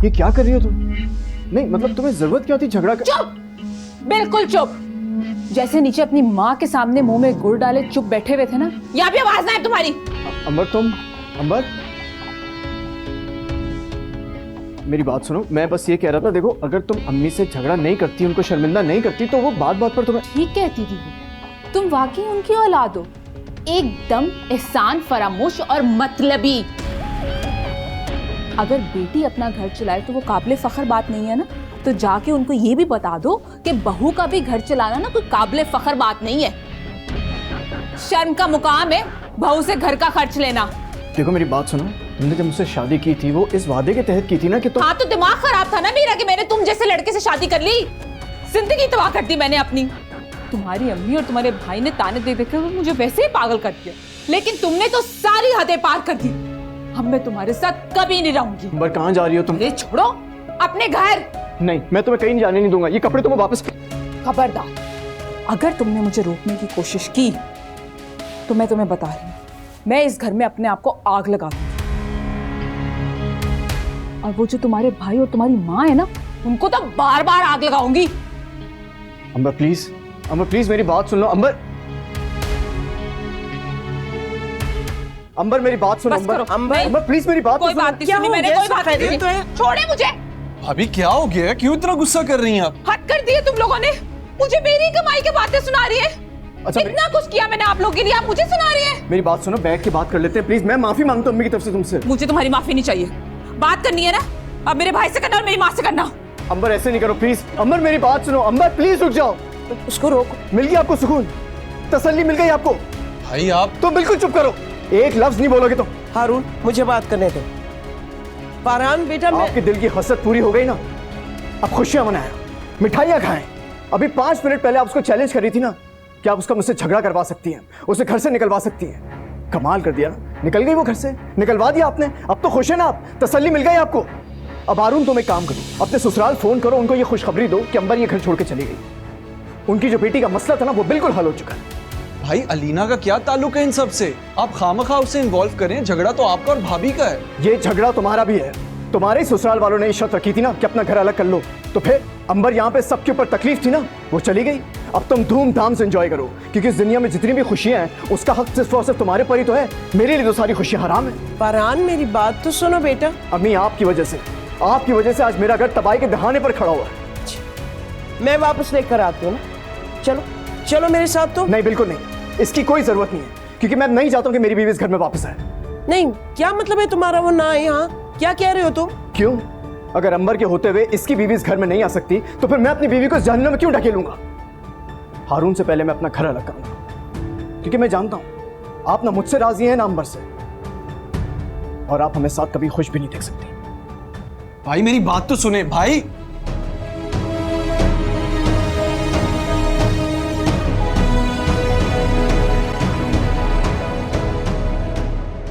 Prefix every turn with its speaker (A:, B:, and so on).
A: ये क्या कर रही हो तुम? नहीं मतलब तुम्हें जरूरत क्या थी झगड़ा कर?
B: चुप, बिल्कुल चुप। जैसे नीचे अपनी माँ के सामने मुंह में गुड़ डाले चुप बैठे हुए थे ना, यहाँ भी आवाज ना है तुम्हारी।
A: अंबर तुम, अंबर मेरी बात सुनो, मैं बस ये कह रहा था, देखो अगर तुम अम्मी से झगड़ा नहीं करती, उनको शर्मिंदा नहीं करती, तो वो बात बात पर तुम्हें।
B: ठीक कहती थी वो, तुम वाकई उनकी औलाद हो, एकदम एहसान फरामोश और मतलबी। अगर बेटी अपना घर चलाए तो वो काबिले फख्र बात नहीं है ना, तो जाके उनको ये भी बता दो कि बहू का भी घर चलाना ना कोई काबिले फख्र बात नहीं है। शर्म का मुकाम है बहू से घर का खर्च लेना।
A: देखो मेरी बात सुनो, तुमने जब मुझसे शादी की थी वो इस वादे के तहत की थी ना कि तुम।
B: हाँ तो दिमाग खराब था ना मेरा कि मैंने तुम जैसे लड़के से शादी कर ली, जिंदगी तबाह कर दी मैंने अपनी। तुम्हारी अम्मी और तुम्हारे भाई ने ताने दे देकर मुझे वैसे ही पागल कर दिया, लेकिन तुमने तो सारी हदें पार कर दी। अब मैं तुम्हारे साथ कभी नहीं रहूंगी।
A: अंबर कहाँ जा रही हो तुम?
B: अरे छोड़ो, अपने घर।
A: नहीं, मैं तुम्हें कहीं जाने नहीं दूंगा, ये कपड़े तुम्हें वापस।
B: खबरदार, अगर तुमने मुझे रोकने की कोशिश की तो मैं तुम्हें बता रही हूँ, मैं इस घर में अपने आप को आग लगा दूंगी। और वो जो तुम्हारे भाई और तुम्हारी माँ है ना, उनको तो बार बार आग लगाऊंगी।
A: अंबर प्लीज, अंबर प्लीज मेरी बात सुन लो। अंबर, अंबर मेरी बात सुनो। अंबर, अंबर प्लीज मेरी बात।
B: कोई बात नहीं सुनी मैंने, कोई बात नहीं सुनी। छोड़े मुझे।
C: भाभी क्या हो गया? क्यों इतना गुस्सा कर रही हैं आप?
B: हद कर दिए तुम लोगों ने, मुझे मेरी कमाई की बातें सुना रही है।
A: अच्छा,
B: इतना कुछ किया मैंने आप लोगों के लिए, आप मुझे सुना रही है।
A: मेरी बात सुनो, बैठ के बात कर लेते हैं प्लीज। मैं माफी मांगता हूँ अम्मी की तरफ से तुमसे।
B: मुझे तुम्हारी माफी नहीं चाहिए, बात करनी है ना अब मेरे भाई से करना और मेरी माँ से करना।
A: अंबर ऐसे नहीं करो प्लीज। अंबर मेरी बात सुनो। अंबर प्लीज रुक जाओ।
B: उसको रोको।
A: मिल गई आपको सुकून, तसल्ली मिल गई आपको?
C: भाई आप
A: तो बिल्कुल चुप करो, एक लफ्ज नहीं बोलोगे तो।
D: हारून मुझे बात करने दो। फरहान बेटा, मैं
A: आपके दिल की हसरत पूरी हो गई ना, अब खुशियां मनाएं, मिठाइयां खाएं। अभी 5 मिनट पहले आप उसको चैलेंज कर रही थी ना कि आप उसका मुझसे झगड़ा करवा सकती हैं, उसे घर से निकलवा सकती हैं। कमाल कर दिया ना, निकल गई वो घर से, निकलवा दिया आपने। अब तो खुश है ना आप, तसल्ली मिल गई आपको। अब हारून तुम एक काम करो, अपने ससुराल फोन करो, उनको ये खुशखबरी दो कि अंबर ये घर छोड़ के चली गई। उनकी जो बेटी का मसला था ना वो बिल्कुल हल हो चुका है।
C: भाई अलीना का क्या ताल्लुक है इन सब से? आप खामखा उसे इन्वॉल्व करें, झगड़ा तो आपका और भाभी का है।
A: ये झगड़ा तुम्हारा भी है, तुम्हारे ही ससुराल वालों ने शर्त रखी थी ना कि अपना घर अलग कर लो, तो फिर अंबर यहाँ पे सबके ऊपर तकलीफ थी ना, वो चली गई। अब तुम धूमधाम से एंजॉय करो, क्योंकि इस दुनिया में जितनी भी खुशियां हैं उसका हक सिर्फ और सिर्फ तुम्हारे पर ही तो है। मेरे लिए तो सारी खुशियां हराम है।
D: फरहान मेरी बात तो सुनो बेटा।
A: अम्मी आपकी वजह से आज मेरा घर तबाही के दहाने पर खड़ा हुआ है।
D: मैं वापस लेकर आती हूँ ना, चलो चलो मेरे साथ। तो
A: नहीं, बिल्कुल नहीं, इसकी कोई जरूरत नहीं है, क्योंकि मैं नहीं चाहता हूँ कि मेरी बीवी इस घर में वापस आए।
D: नहीं, क्या मतलब है तुम्हारा वो ना है यहाँ? क्या कह रहे हो तुम?
A: क्यों? अगर अंबर के होते हुए इसकी बीवी इस घर में नहीं आ सकती तो फिर मैं अपनी बीवी को इस जहन्नम में क्यों ढकेलूंगा? हारून से पहले मैं अपना घर अलग करूंगा, क्योंकि मैं जानता हूं आप ना मुझसे राजी हैं ना अंबर से, और आप हमें साथ कभी खुश भी नहीं देख सकती।
C: भाई मेरी बात तो सुने भाई।